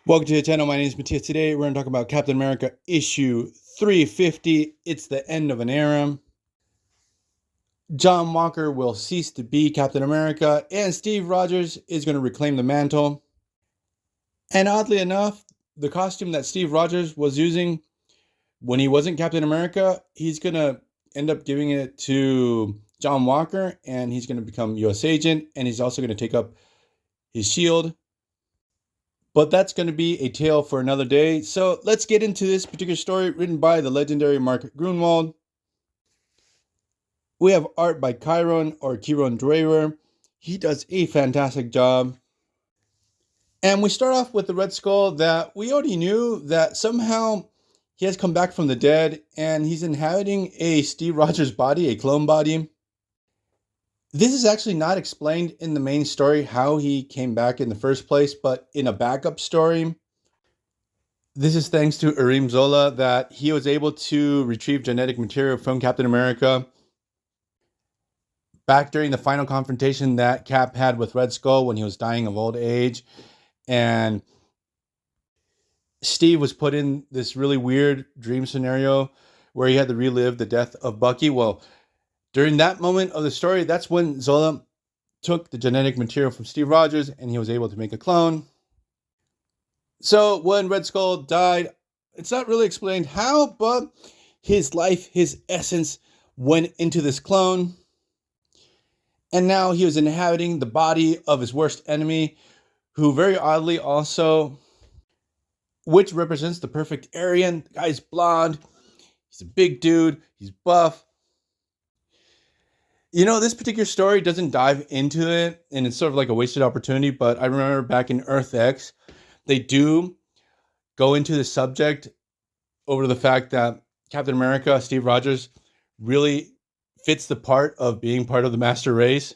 Welcome to the channel. My name is Matthias. Today we're going to talk about Captain America issue 350. It's the end of an era. John Walker will cease to be Captain America, and Steve Rogers is going to reclaim the mantle. And oddly enough, the costume that Steve Rogers was using when he wasn't Captain America, he's going to end up giving it to John Walker, and he's going to become U.S. agent, and he's also going to take up his shield. But that's going to be a tale for another day. So let's get into this particular story written by the legendary Mark Gruenwald. We have art by Kieron Dreyer. He does a fantastic job. And we start off with the Red Skull that we already knew that somehow he has come back from the dead and he's inhabiting a Steve Rogers body, a clone body. This is actually not explained in the main story how he came back in the first place, but in a backup story, this is thanks to Arim Zola that he was able to retrieve genetic material from Captain America back during the final confrontation that Cap had with Red Skull when he was dying of old age. And Steve was put in this really weird dream scenario where he had to relive the death of Bucky. Well, during that moment of the story, that's when Zola took the genetic material from Steve Rogers and he was able to make a clone. So when Red Skull died, it's not really explained how, but his life, his essence went into this clone. And now he was inhabiting the body of his worst enemy, who very oddly also, which represents the perfect Aryan. The guy's blonde, he's a big dude, he's buff. You know, this particular story doesn't dive into it, and it's sort of like a wasted opportunity, but I remember back in Earth X, they do go into the subject over the fact that Captain America, Steve Rogers, really fits the part of being part of the master race.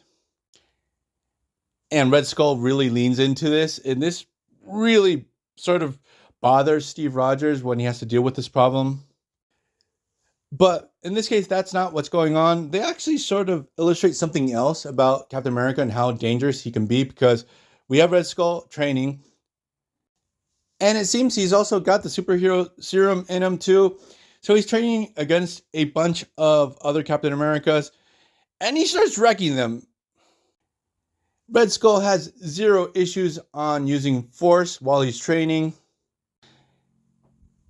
And Red Skull really leans into this, and this really sort of bothers Steve Rogers when he has to deal with this problem. But in this case, that's not what's going on. They actually sort of illustrate something else about Captain America and how dangerous he can be, because we have Red Skull training. And it seems he's also got the superhero serum in him too. So he's training against a bunch of other Captain Americas. And he starts wrecking them. Red Skull has zero issues on using force while he's training.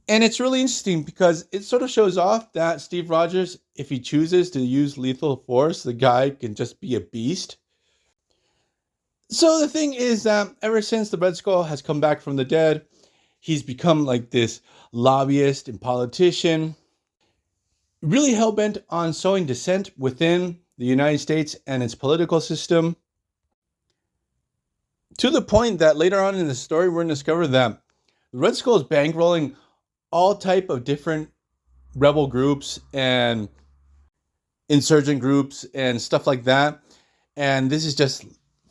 And it's really interesting because it sort of shows off that Steve Rogers, if he chooses to use lethal force, the guy can just be a beast. So the thing is that ever since the Red Skull has come back from the dead, he's become like this lobbyist and politician, really hell-bent on sowing dissent within the United States and its political system, to the point that later on in the story, we're going to discover that the Red Skull is bankrolling all type of different rebel groups and insurgent groups and stuff like that. And this is just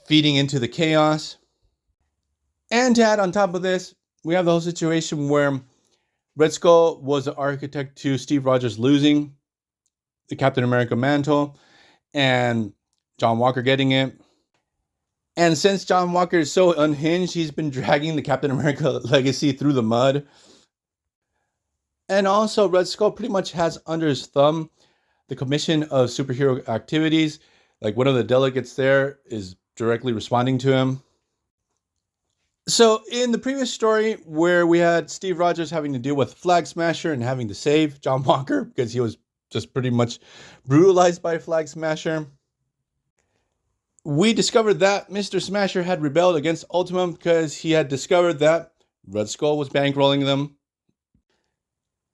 feeding into the chaos. And to add on top of this, we have the whole situation where Red Skull was the architect to Steve Rogers losing the Captain America mantle and John Walker getting it. And since John Walker is so unhinged, he's been dragging the Captain America legacy through the mud. And also, Red Skull pretty much has under his thumb the Commission of Superhero Activities. Like, one of the delegates there is directly responding to him. So in the previous story where we had Steve Rogers having to deal with Flag Smasher and having to save John Walker because he was just pretty much brutalized by Flag Smasher, we discovered that Mr. Smasher had rebelled against Ultimum because he had discovered that Red Skull was bankrolling them.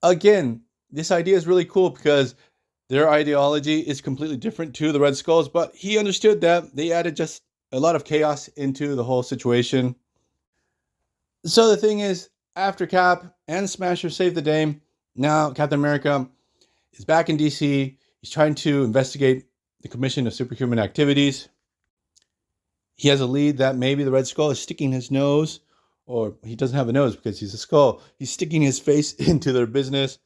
Again, this idea is really cool because their ideology is completely different to the Red Skulls, but he understood that they added just a lot of chaos into the whole situation. So the thing is, after Cap and Smasher save the day, now Captain America is back in DC. He's trying to investigate the Commission of Superhuman Activities. He has a lead that maybe the Red Skull is sticking his nose, or he doesn't have a nose because he's a skull. He's sticking his face into their business.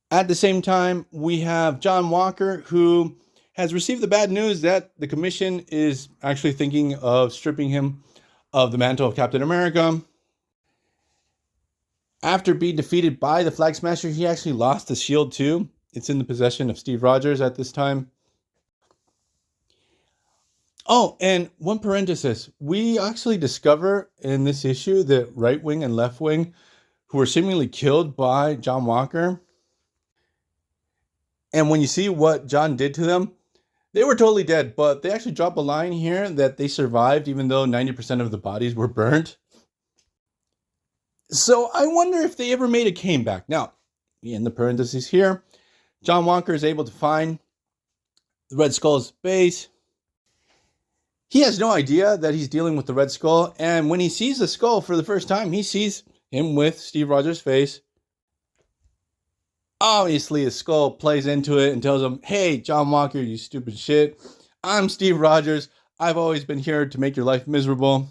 At the same time, we have John Walker, who has received the bad news that the Commission is actually thinking of stripping him of the mantle of Captain America. After being defeated by the Flag Smasher, he actually lost the shield too. It's in the possession of Steve Rogers at this time. Oh, and one parenthesis. We actually discover in this issue that Right Wing and Left Wing, who were seemingly killed by John Walker. And when you see what John did to them, they were totally dead. But they actually drop a line here that they survived even though 90% of the bodies were burnt. So I wonder if they ever made a comeback. Now, in the parentheses here, John Walker is able to find the Red Skull's base. He has no idea that he's dealing with the Red Skull. And when he sees the skull for the first time, he sees him with Steve Rogers' face. Obviously, the skull plays into it and tells him, "Hey, John Walker, you stupid shit. I'm Steve Rogers. I've always been here to make your life miserable.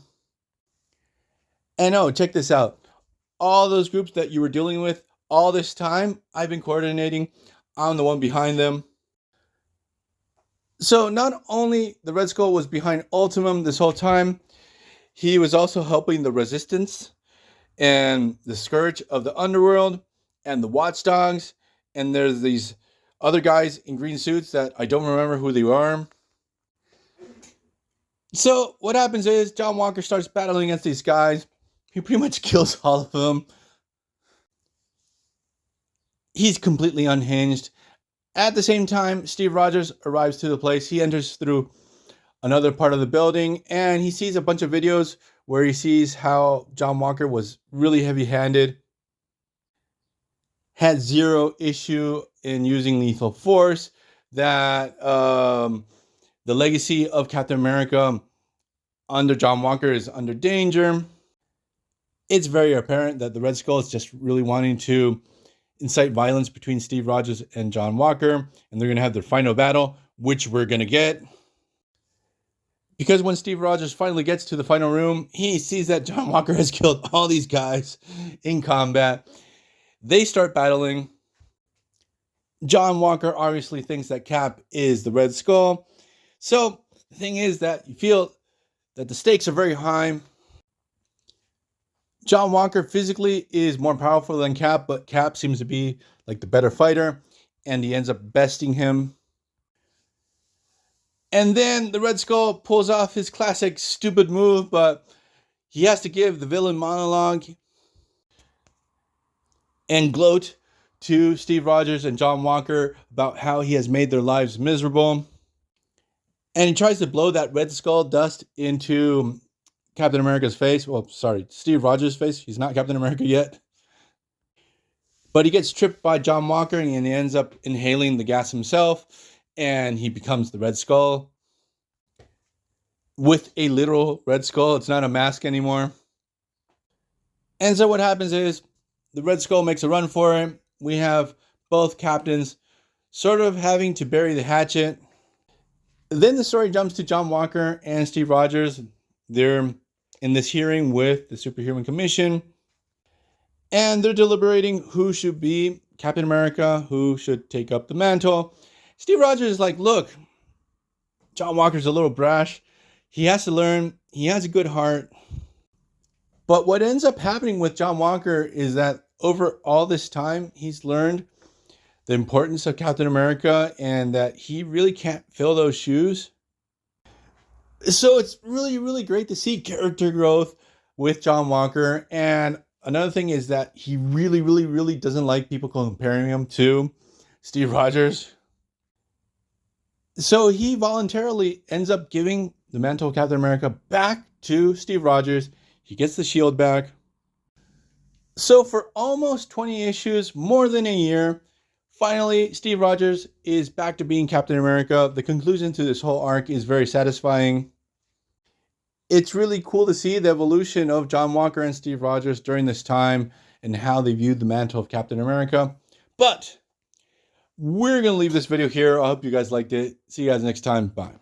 And oh, check this out. All those groups that you were dealing with all this time, I've been coordinating. I'm the one behind them." So not only the Red Skull was behind Ultimum this whole time, he was also helping the Resistance and the Scourge of the Underworld and the Watchdogs. And there's these other guys in green suits that I don't remember who they are. So what happens is John Walker starts battling against these guys. He pretty much kills all of them. He's completely unhinged. At the same time, Steve Rogers arrives to the place. He enters through another part of the building and he sees a bunch of videos where he sees how John Walker was really heavy-handed, had zero issue in using lethal force, that the legacy of Captain America under John Walker is under danger. It's very apparent that the Red Skull is just really wanting to incite violence between Steve Rogers and John Walker, and they're going to have their final battle, which we're going to get. Because when Steve Rogers finally gets to the final room, he sees that John Walker has killed all these guys in combat. They start battling. John Walker obviously thinks that Cap is the Red Skull. So the thing is that you feel that the stakes are very high. John Walker physically is more powerful than Cap, but Cap seems to be like the better fighter, and he ends up besting him. And then the Red Skull pulls off his classic stupid move, but he has to give the villain monologue and gloat to Steve Rogers and John Walker about how he has made their lives miserable. And he tries to blow that Red Skull dust into Captain America's face. Well, sorry, Steve Rogers' face. He's not Captain America yet. But he gets tripped by John Walker and he ends up inhaling the gas himself. And he becomes the Red Skull. With a literal Red Skull. It's not a mask anymore. And so what happens is the Red Skull makes a run for it. We have both captains sort of having to bury the hatchet. Then the story jumps to John Walker and Steve Rogers. They're in this hearing with the Superhuman Commission. And they're deliberating who should be Captain America, who should take up the mantle. Steve Rogers is like, look, John Walker's a little brash. He has to learn. He has a good heart. But what ends up happening with John Walker is that over all this time, he's learned the importance of Captain America and that he really can't fill those shoes. So it's really, really great to see character growth with John Walker. And another thing is that he really, really, really doesn't like people comparing him to Steve Rogers. So he voluntarily ends up giving the mantle of Captain America back to Steve Rogers. He gets the shield back. So for almost 20 issues, more than a year, finally, Steve Rogers is back to being Captain America. The conclusion to this whole arc is very satisfying. It's really cool to see the evolution of John Walker and Steve Rogers during this time and how they viewed the mantle of Captain America. But we're going to leave this video here. I hope you guys liked it. See you guys next time. Bye.